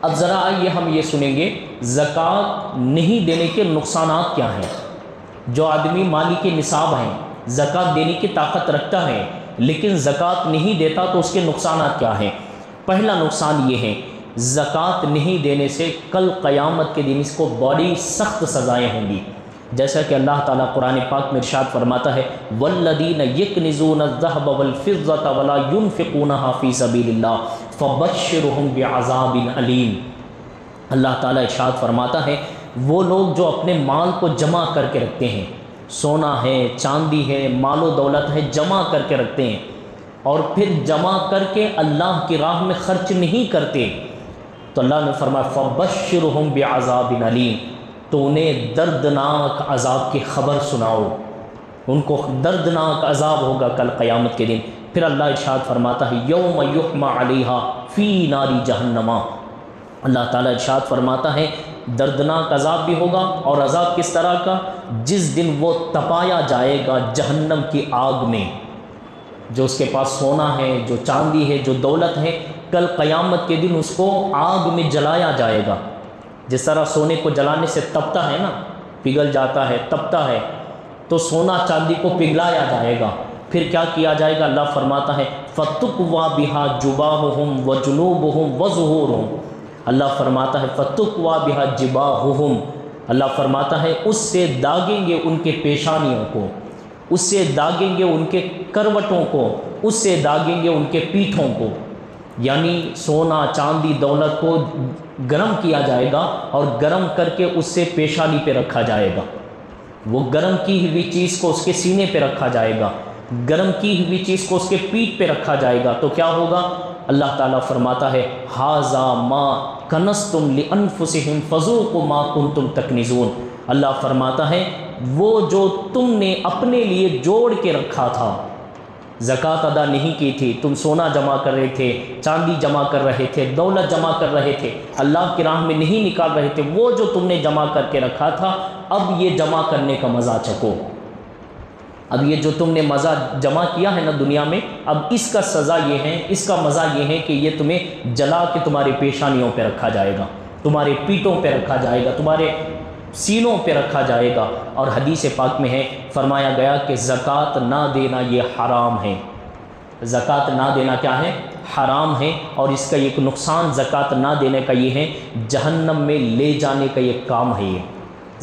اب ذرا آئیے ہم یہ سنیں گے زکوٰۃ نہیں دینے کے نقصانات کیا ہیں۔ جو آدمی مالی کے نصاب ہیں، زکوٰۃ دینے کی طاقت رکھتا ہے لیکن زکوٰۃ نہیں دیتا تو اس کے نقصانات کیا ہیں۔ پہلا نقصان یہ ہے، زکوٰۃ نہیں دینے سے کل قیامت کے دن اس کو بڑی سخت سزائیں ہوں گی، جیسا کہ اللہ تعالیٰ قرآن پاک میں ارشاد فرماتا ہے والذین یکنزون الذهب والفضة ولا ينفقونها فی سبیل اللہ فبشرهم بعذاب علیم۔ اللہ تعالیٰ ارشاد فرماتا ہے وہ لوگ جو اپنے مال کو جمع کر کے رکھتے ہیں، سونا ہے، چاندی ہے، مال و دولت ہے، جمع کر کے رکھتے ہیں اور پھر جمع کر کے اللہ کی راہ میں خرچ نہیں کرتے، تو اللہ نے فرمایا فبشرهم بعذاب علیم، تو انہیں دردناک عذاب کی خبر سناؤ، ان کو دردناک عذاب ہوگا کل قیامت کے دن۔ پھر اللہ ارشاد فرماتا ہے یوم یحمى علیہا فی نار جہنم، اللہ تعالیٰ ارشاد فرماتا ہے دردناک عذاب بھی ہوگا، اور عذاب کس طرح کا، جس دن وہ تپایا جائے گا جہنم کی آگ میں۔ جو اس کے پاس سونا ہے، جو چاندی ہے، جو دولت ہے، کل قیامت کے دن اس کو آگ میں جلایا جائے گا۔ جس طرح سونے کو جلانے سے تپتا ہے نا، پگھل جاتا ہے، تپتا ہے، تو سونا چاندی کو پگھلایا جائے گا۔ پھر کیا کیا جائے گا، اللہ فرماتا ہے فَتُقْوَى بِهَا جُبَاهُهُمْ وَجُنُوبُهُمْ وَظُهُورُهُمْ، اللہ فرماتا ہے فَتُقْوَى بِهَا جِبَاهُهُمْ، اللہ فرماتا ہے اس سے داغیں گے ان کے پیشانیوں کو، اس سے داغیں گے ان کے کروٹوں کو، اس سے داغیں گے ان کے پیٹھوں کو، یعنی سونا چاندی دولت کو گرم کیا جائے گا اور گرم کر کے اس سے پیشانی پہ رکھا جائے گا، وہ گرم کی ہوئی چیز کو اس کے سینے پہ رکھا جائے گا، گرم کی ہوئی چیز کو اس کے پیٹھ پہ رکھا جائے گا، تو کیا ہوگا، اللہ تعالیٰ فرماتا ہے ھذا ما کنزتم لانفسہم فذوقوا ما کنتم تکنزون، اللہ فرماتا ہے وہ جو تم نے اپنے لیے جوڑ کے رکھا تھا، زکوٰۃ ادا نہیں کی تھی، تم سونا جمع کر رہے تھے، چاندی جمع کر رہے تھے، دولت جمع کر رہے تھے، اللہ کی راہ میں نہیں نکال رہے تھے، وہ جو تم نے جمع کر کے رکھا تھا، اب یہ جمع کرنے کا مزہ چکھو، اب یہ جو تم نے مزہ جمع کیا ہے نا دنیا میں، اب اس کا سزا یہ ہے، اس کا مزہ یہ ہے کہ یہ تمہیں جلا کے تمہاری پیشانیوں پہ رکھا جائے گا، تمہارے پیٹوں پہ رکھا جائے گا، تمہارے سینوں پہ رکھا جائے گا۔ اور حدیث پاک میں ہے، فرمایا گیا کہ زکوٰۃ نہ دینا یہ حرام ہے، زکوٰۃ نہ دینا کیا ہے، حرام ہے، اور اس کا ایک نقصان زکوٰۃ نہ دینے کا یہ ہے جہنم میں لے جانے کا یہ کام ہے، یہ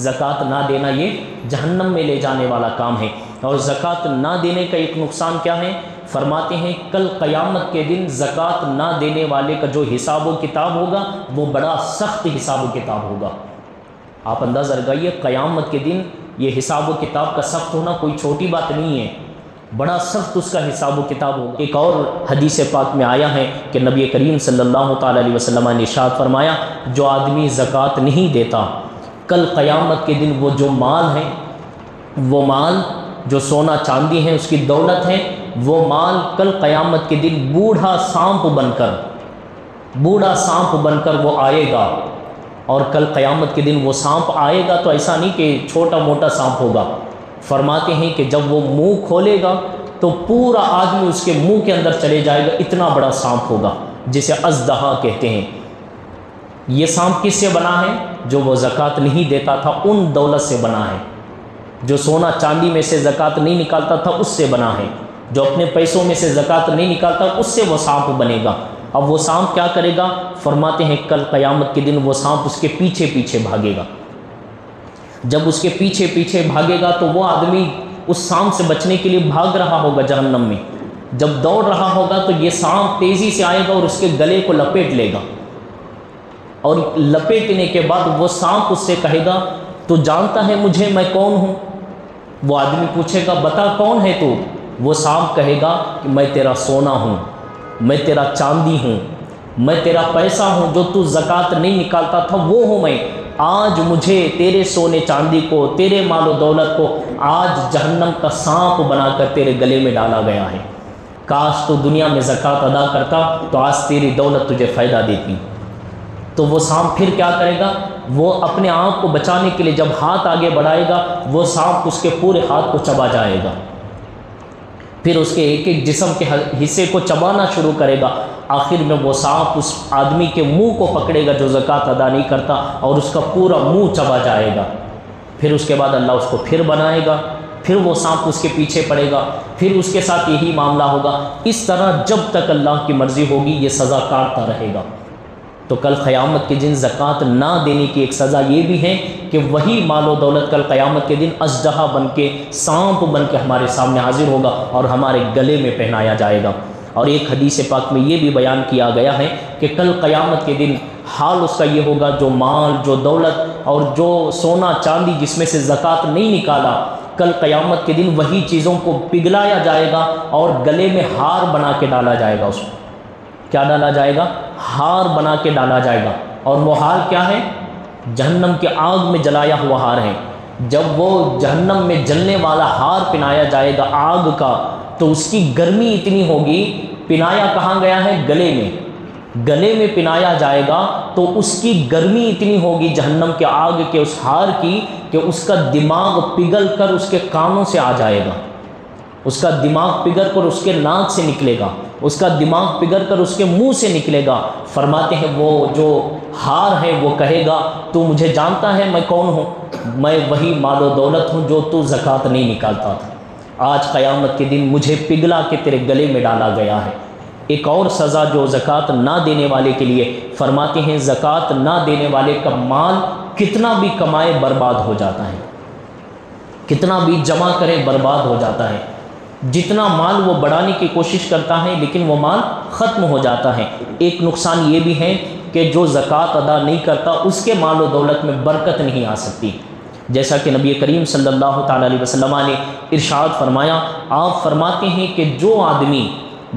زکوٰۃ نہ دینا یہ جہنم میں لے جانے والا کام ہے۔ اور زکوٰۃ نہ دینے کا ایک نقصان کیا ہے، فرماتے ہیں کل قیامت کے دن زکوٰۃ نہ دینے والے کا جو حساب و کتاب ہوگا وہ بڑا سخت حساب و کتاب ہوگا۔ آپ اندازہ لگائیے قیامت کے دن یہ حساب و کتاب کا سخت ہونا کوئی چھوٹی بات نہیں ہے، بڑا سخت اس کا حساب و کتاب ہوگا۔ ایک اور حدیث پاک میں آیا ہے کہ نبی کریم صلی اللہ تعالیٰ علیہ وسلم نے ارشاد فرمایا جو آدمی زکوٰۃ نہیں دیتا، کل قیامت کے دن وہ جو مال ہے، وہ مال جو سونا چاندی ہے، اس کی دولت ہے، وہ مال کل قیامت کے دن بوڑھا سانپ بن کر وہ آئے گا، اور کل قیامت کے دن وہ سانپ آئے گا تو ایسا نہیں کہ چھوٹا موٹا سانپ ہوگا، فرماتے ہیں کہ جب وہ منہ کھولے گا تو پورا آدمی اس کے منہ کے اندر چلے جائے گا، اتنا بڑا سانپ ہوگا جسے ازدہا کہتے ہیں۔ یہ سانپ کس سے بنا ہے، جو وہ زکوٰۃ نہیں دیتا تھا ان دولت سے بنا ہے، جو سونا چاندی میں سے زکوٰۃ نہیں نکالتا تھا اس سے بنا ہے، جو اپنے پیسوں میں سے زکوٰۃ نہیں نکالتا اس سے وہ سانپ بنے گا۔ اب وہ سانپ کیا کرے گا، فرماتے ہیں کل قیامت کے دن وہ سانپ اس کے پیچھے پیچھے بھاگے گا، جب اس کے پیچھے پیچھے بھاگے گا تو وہ آدمی اس سانپ سے بچنے کے لیے بھاگ رہا ہوگا جہنم میں، جب دوڑ رہا ہوگا تو یہ سانپ تیزی سے آئے گا اور اس کے گلے کو لپیٹ لے گا، اور لپیٹنے کے بعد وہ سانپ اس سے کہے گا تو جانتا ہے مجھے میں کون ہوں، وہ آدمی پوچھے گا بتا کون ہے تو، وہ سانپ کہے گا کہ میں تیرا سونا ہوں، میں تیرا چاندی ہوں، میں تیرا پیسہ ہوں، جو تو زکوٰۃ نہیں نکالتا تھا وہ ہوں میں، آج مجھے تیرے سونے چاندی کو، تیرے مال و دولت کو آج جہنم کا سانپ بنا کر تیرے گلے میں ڈالا گیا ہے، کاش تو دنیا میں زکوٰۃ ادا کرتا تو آج تیری دولت تجھے فائدہ دیتی۔ تو وہ سانپ پھر کیا کرے گا، وہ اپنے آپ کو بچانے کے لیے جب ہاتھ آگے بڑھائے گا وہ سانپ اس کے پورے ہاتھ کو چبا جائے گا، پھر اس کے ایک ایک جسم کے حصے کو چبانا شروع کرے گا، آخر میں وہ سانپ اس آدمی کے منہ کو پکڑے گا جو زکوٰۃ ادا نہیں کرتا، اور اس کا پورا منہ چبا جائے گا۔ پھر اس کے بعد اللہ اس کو پھر بنائے گا، پھر وہ سانپ اس کے پیچھے پڑے گا، پھر اس کے ساتھ یہی معاملہ ہوگا۔ اس طرح جب تک اللہ کی مرضی ہوگی یہ سزا کاٹتا رہے گا۔ تو کل قیامت کے دن زکوٰۃ نہ دینے کی ایک سزا یہ بھی ہے کہ وہی مال و دولت کل قیامت کے دن اژدہا بن کے، سانپ بن کے ہمارے سامنے حاضر ہوگا اور ہمارے گلے میں پہنایا جائے گا۔ اور ایک حدیث پاک میں یہ بھی بیان کیا گیا ہے کہ کل قیامت کے دن حال اس کا یہ ہوگا، جو مال، جو دولت اور جو سونا چاندی جس میں سے زکوٰۃ نہیں نکالا، کل قیامت کے دن وہی چیزوں کو پگھلایا جائے گا اور گلے میں ہار بنا کے ڈالا جائے گا۔ اس کو کیا ڈالا جائے گا؟ ہار بنا کے ڈالا جائے گا۔ اور وہ ہار کیا ہے؟ جہنم کے آگ میں جلایا ہوا ہار ہے۔ جب وہ جہنم میں جلنے والا ہار پہنایا جائے گا آگ کا، تو اس کی گرمی اتنی ہوگی، پہنایا کہاں گیا ہے؟ گلے میں، گلے میں پہنایا جائے گا تو اس کی گرمی اتنی ہوگی جہنم کے آگ کے اس ہار کی کہ اس کا دماغ پگھل کر اس کے کانوں سے آ جائے گا، اس کا دماغ پگھل کر اس کے ناک سے نکلے گا، اس کا دماغ پگھل کر اس کے منہ سے نکلے گا۔ فرماتے ہیں وہ جو ہار ہے وہ کہے گا تو مجھے جانتا ہے میں کون ہوں؟ میں وہی مال و دولت ہوں جو تو زکوٰۃ نہیں نکالتا تھا، آج قیامت کے دن مجھے پگھلا کے تیرے گلے میں ڈالا گیا ہے۔ ایک اور سزا جو زکوٰۃ نہ دینے والے کے لیے، فرماتے ہیں زکوٰۃ نہ دینے والے کا مال کتنا بھی کمائے برباد ہو جاتا ہے، کتنا بھی جمع کرے برباد ہو جاتا ہے۔ جتنا مال وہ بڑھانے کی کوشش کرتا ہے لیکن وہ مال ختم ہو جاتا ہے۔ ایک نقصان یہ بھی ہے کہ جو زکوٰۃ ادا نہیں کرتا اس کے مال و دولت میں برکت نہیں آ سکتی، جیسا کہ نبی کریم صلی اللہ تعالیٰ علیہ وسلم نے ارشاد فرمایا، آپ فرماتے ہیں کہ جو آدمی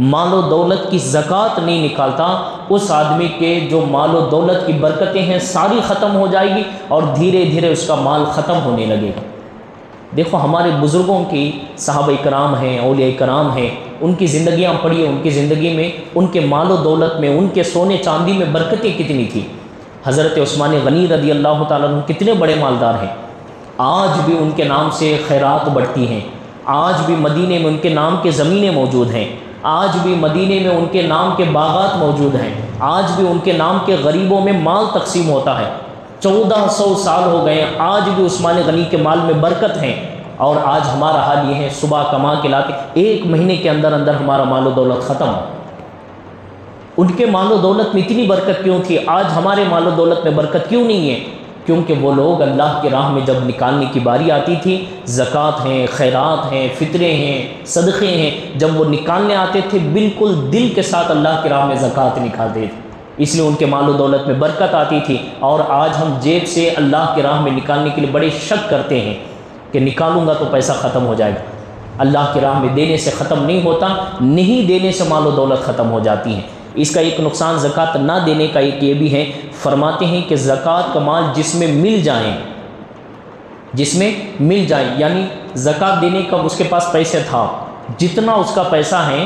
مال و دولت کی زکوٰۃ نہیں نکالتا، اس آدمی کے جو مال و دولت کی برکتیں ہیں ساری ختم ہو جائے گی اور دھیرے دھیرے اس کا مال ختم ہونے لگے گا۔ دیکھو ہمارے بزرگوں کی، صحابہ کرام ہیں، اولیاء کرام ہیں، ان کی زندگیاں پڑھیے، ان کی زندگی میں، ان کے مال و دولت میں، ان کے سونے چاندی میں برکتیں کتنی تھیں۔ حضرت عثمان غنی رضی اللہ تعالیٰ عنہ کتنے بڑے مالدار ہیں، آج بھی ان کے نام سے خیرات بڑھتی ہیں، آج بھی مدینے میں ان کے نام کے زمینیں موجود ہیں، آج بھی مدینے میں ان کے نام کے باغات موجود ہیں، آج بھی ان کے نام کے غریبوں میں مال تقسیم ہوتا ہے۔ 1400 سال ہو گئے، آج بھی عثمان غنی کے مال میں برکت ہے۔ اور آج ہمارا حال یہ ہے، صبح کما کے لاتے ایک مہینے کے اندر اندر ہمارا مال و دولت ختم۔ ان کے مال و دولت میں اتنی برکت کیوں تھی، آج ہمارے مال و دولت میں برکت کیوں نہیں ہے؟ کیونکہ وہ لوگ اللہ کی راہ میں جب نکالنے کی باری آتی تھی، زکوٰۃ ہیں، خیرات ہیں، فطرے ہیں، صدقے ہیں، جب وہ نکالنے آتے تھے بالکل دل کے ساتھ اللہ کی راہ میں زکوٰۃ نکالتے تھے، اس لیے ان کے مال و دولت میں برکت آتی تھی۔ اور آج ہم جیب سے اللہ کی راہ میں نکالنے کے لیے بڑے شک کرتے ہیں کہ نکالوں گا تو پیسہ ختم ہو جائے گا۔ اللہ کی راہ میں دینے سے ختم نہیں ہوتا، نہیں دینے سے مال و دولت ختم ہو جاتی ہیں۔ اس کا ایک نقصان زکوٰۃ نہ دینے کا ایک یہ بھی ہے، فرماتے ہیں کہ زکوٰۃ کا مال جس میں مل جائیں، یعنی زکوٰۃ دینے کا اس کے پاس پیسے تھا، جتنا اس کا پیسہ ہے،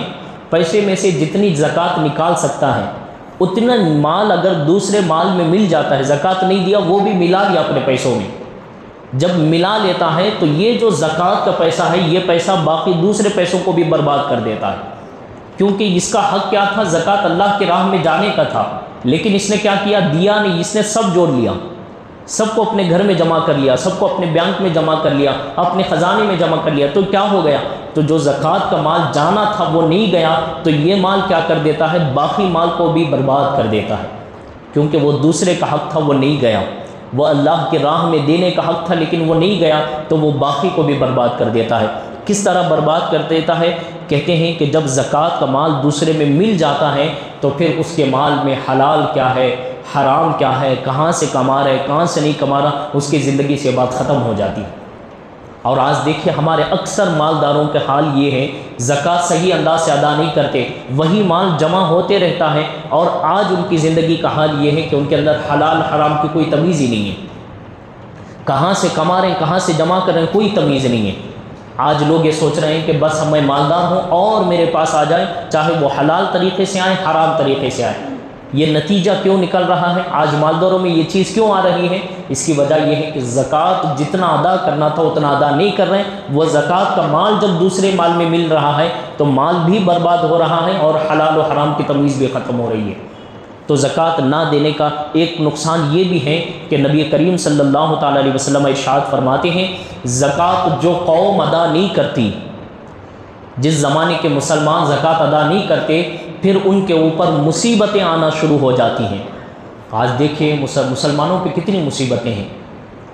پیسے میں سے جتنی زکوٰۃ نکال سکتا ہے اتنا مال اگر دوسرے مال میں مل جاتا ہے، زکوٰۃ نہیں دیا وہ بھی ملا لیا اپنے پیسوں میں، جب ملا لیتا ہے تو یہ جو زکوٰۃ کا پیسہ ہے یہ پیسہ باقی دوسرے پیسوں کو بھی برباد کر دیتا ہے، کیونکہ اس کا حق کیا تھا؟ زکوٰۃ اللہ کی راہ میں جانے کا تھا، لیکن اس نے کیا کیا؟ دیا نہیں، اس نے سب جوڑ لیا، سب کو اپنے گھر میں جمع کر لیا، سب کو اپنے بینک میں جمع کر لیا، اپنے خزانے میں جمع کر لیا، تو کیا ہو گیا؟ تو جو زکوٰۃ کا مال جانا تھا وہ نہیں گیا، تو یہ مال کیا کر دیتا ہے؟ باقی مال کو بھی برباد کر دیتا ہے، کیونکہ وہ دوسرے کا حق تھا وہ نہیں گیا، وہ اللہ کی راہ میں دینے کا حق تھا لیکن وہ نہیں گیا، تو وہ باقی کو بھی برباد کر دیتا ہے۔ کس طرح برباد کر دیتا ہے؟ کہتے ہیں کہ جب زکوٰۃ کا مال دوسرے میں مل جاتا ہے تو پھر اس کے مال میں حلال کیا ہے، حرام کیا ہے، کہاں سے کما رہا ہے، کہاں سے نہیں کما رہا، اس کی زندگی سے بات ختم ہو جاتی ہے۔ اور آج دیکھیے ہمارے اکثر مالداروں کے حال یہ ہے، زکوٰۃ صحیح انداز سے ادا نہیں کرتے، وہی مال جمع ہوتے رہتا ہے، اور آج ان کی زندگی کا حال یہ ہے کہ ان کے اندر حلال حرام کی کوئی تمیز ہی نہیں ہے، کہاں سے کما رہے ہیں، کہاں سے جمع کر رہے ہیں، کوئی تمیز نہیں ہے۔ آج لوگ یہ سوچ رہے ہیں کہ بس میں مالدار ہوں اور میرے پاس آ جائے، چاہے وہ حلال طریقے سے آئے، حرام طریقے سے آئے، یہ نتیجہ کیوں نکل رہا ہے؟ آج مالداروں میں یہ چیز کیوں آ رہی ہے؟ اس کی وجہ یہ ہے کہ زکوٰۃ جتنا ادا کرنا تھا اتنا ادا نہیں کر رہے ہیں۔ وہ زکوٰۃ کا مال جب دوسرے مال میں مل رہا ہے تو مال بھی برباد ہو رہا ہے اور حلال و حرام کی تمیز بھی ختم ہو رہی ہے۔ تو زکوٰۃ نہ دینے کا ایک نقصان یہ بھی ہے کہ نبی کریم صلی اللہ تعالیٰ علیہ وسلم ارشاد فرماتے ہیں، زکوٰۃ جو قوم ادا نہیں کرتی، جس زمانے کے مسلمان زکوٰۃ ادا نہیں کرتے، پھر ان کے اوپر مصیبتیں آنا شروع ہو جاتی ہیں۔ آج دیکھیں مسلمانوں پہ کتنی مصیبتیں ہیں،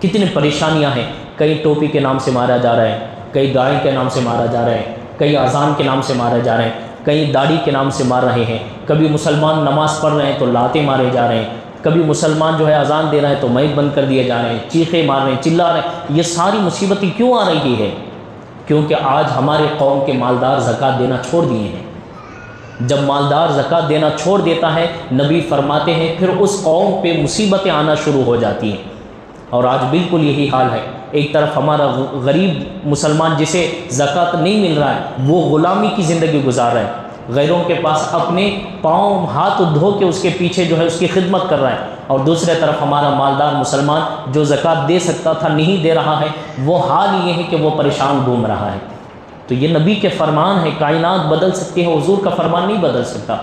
کتنی پریشانیاں ہیں۔ کئی ٹوپی کے نام سے مارا جا رہا ہے، کئی گائے کے نام سے مارا جا رہا ہے، کئی اذان کے نام سے مارا جا رہے ہیں، کئی داڑھی کے نام سے مار رہے ہیں، کبھی مسلمان نماز پڑھ رہے ہیں تو لاتے مارے جا رہے ہیں، کبھی مسلمان جو ہے اذان دے رہا ہے تو مائک بند کر دیے جا رہے ہیں، چیخے مار رہے ہیں، چلا رہے ہیں۔ یہ ساری مصیبتیں کیوں آ رہی ہے؟ کیونکہ آج ہمارے قوم کے مالدار زکوٰۃ دینا چھوڑ دیے ہیں۔ جب مالدار زکوٰۃ دینا چھوڑ دیتا ہے، نبی فرماتے ہیں پھر اس قوم پہ مصیبتیں آنا شروع ہو جاتی ہیں۔ اور آج بالکل یہی حال ہے۔ ایک طرف ہمارا غریب مسلمان جسے زکوٰۃ نہیں مل رہا ہے، وہ غلامی کی زندگی گزار رہا ہے، غیروں کے پاس اپنے پاؤں ہاتھ دھو کے اس کے پیچھے جو ہے اس کی خدمت کر رہا ہے، اور دوسرے طرف ہمارا مالدار مسلمان جو زکوٰۃ دے سکتا تھا نہیں دے رہا ہے۔ وہ حال یہ ہے کہ وہ پریشان گھوم رہا ہے۔ تو یہ نبی کے فرمان ہے، کائنات بدل سکتی ہے، حضور کا فرمان نہیں بدل سکتا۔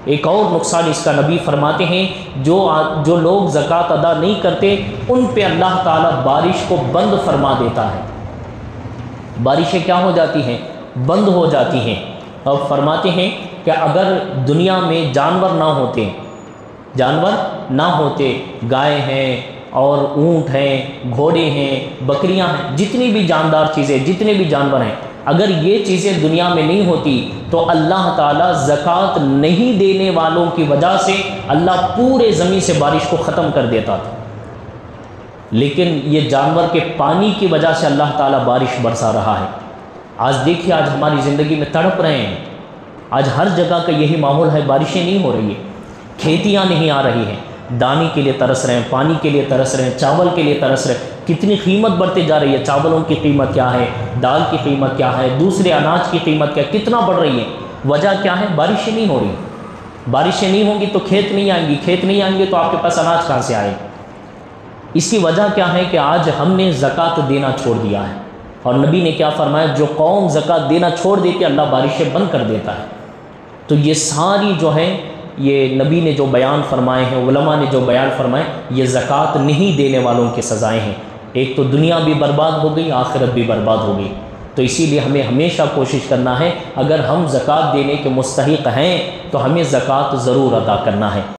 ایک اور نقصان اس کا نبی فرماتے ہیں، جو لوگ زکوٰۃ ادا نہیں کرتے ان پہ اللہ تعالیٰ بارش کو بند فرما دیتا ہے۔ بارشیں کیا ہو جاتی ہیں؟ بند ہو جاتی ہیں۔ اور فرماتے ہیں کہ اگر دنیا میں جانور نہ ہوتے، گائے ہیں اور اونٹ ہیں، گھوڑے ہیں، بکریاں ہیں، جتنی بھی جاندار چیزیں، جتنے بھی جانور ہیں، اگر یہ چیزیں دنیا میں نہیں ہوتی تو اللہ تعالیٰ زکوٰۃ نہیں دینے والوں کی وجہ سے اللہ پورے زمین سے بارش کو ختم کر دیتا تھا۔ لیکن یہ جانور کے پانی کی وجہ سے اللہ تعالیٰ بارش برسا رہا ہے۔ آج دیکھیے، آج ہماری زندگی میں تڑپ رہے ہیں، آج ہر جگہ کا یہی ماحول ہے، بارشیں نہیں ہو رہی ہیں، کھیتیاں نہیں آ رہی ہیں، دانے کے لیے ترس رہے ہیں، پانی کے لیے ترس رہے ہیں، چاول کے لیے ترس رہے ہیں۔ کتنی قیمت بڑھتے جا رہی ہے، چاولوں کی قیمت کیا ہے، دال کی قیمت کیا ہے، دوسرے اناج کی قیمت کیا ہے، کتنا بڑھ رہی ہے۔ وجہ کیا ہے؟ بارشیں نہیں ہو رہی۔ بارشیں نہیں ہوں گی تو کھیت نہیں آئیں گی، کھیت نہیں آئیں گے تو آپ کے پاس اناج کہاں سے آئے؟ اس کی وجہ کیا ہے کہ آج ہم نے زکوٰۃ دینا چھوڑ دیا ہے۔ اور نبی نے کیا فرمایا؟ جو قوم زکوٰۃ دینا چھوڑ دیتی ہے اللہ بارشیں بند کر دیتا ہے۔ تو یہ ساری جو ہے، یہ نبی نے جو بیان فرمائے ہیں، علماء نے جو بیان فرمائے، یہ زکوٰۃ نہیں دینے والوں کی سزائیں ہیں۔ ایک تو دنیا بھی برباد ہو گئی، آخرت بھی برباد ہو گئی۔ تو اسی لیے ہمیں ہمیشہ کوشش کرنا ہے، اگر ہم زکوٰۃ دینے کے مستحق ہیں تو ہمیں زکوٰۃ ضرور ادا کرنا ہے۔